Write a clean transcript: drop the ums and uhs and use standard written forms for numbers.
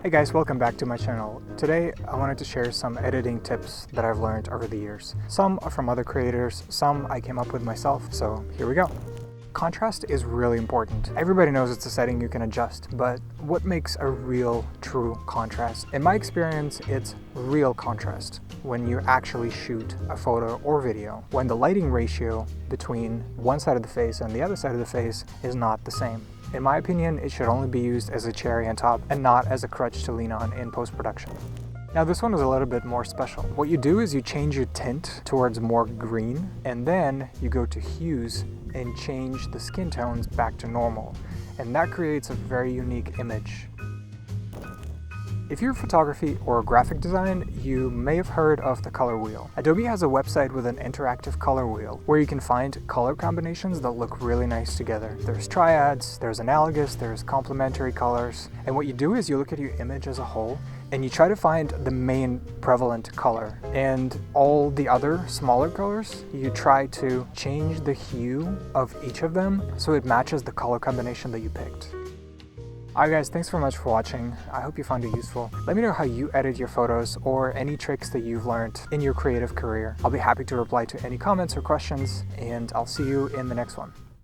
Hey guys, welcome back to my channel. Today I wanted to share some editing tips that I've learned over the years. Some are from other creators, some I came up with myself, so here we go. Contrast is really important. Everybody knows it's a setting you can adjust, but what makes a real, true contrast? In my experience, it's real contrast when you actually shoot a photo or video, when the lighting ratio between one side of the face and the other side of the face is not the same. In my opinion, it should only be used as a cherry on top and not as a crutch to lean on in post-production. Now this one is a little bit more special. What you do is you change your tint towards more green, and then you go to hues and change the skin tones back to normal. And that creates a very unique image. If you're photography or graphic design, you may have heard of the color wheel. Adobe has a website with an interactive color wheel where you can find color combinations that look really nice together. There's triads, there's analogous, there's complementary colors. And what you do is you look at your image as a whole and you try to find the main prevalent color. And all the other smaller colors, you try to change the hue of each of them so it matches the color combination that you picked. Alright guys, thanks so much for watching. I hope you found it useful. Let me know how you edit your photos or any tricks that you've learned in your creative career. I'll be happy to reply to any comments or questions, and I'll see you in the next one.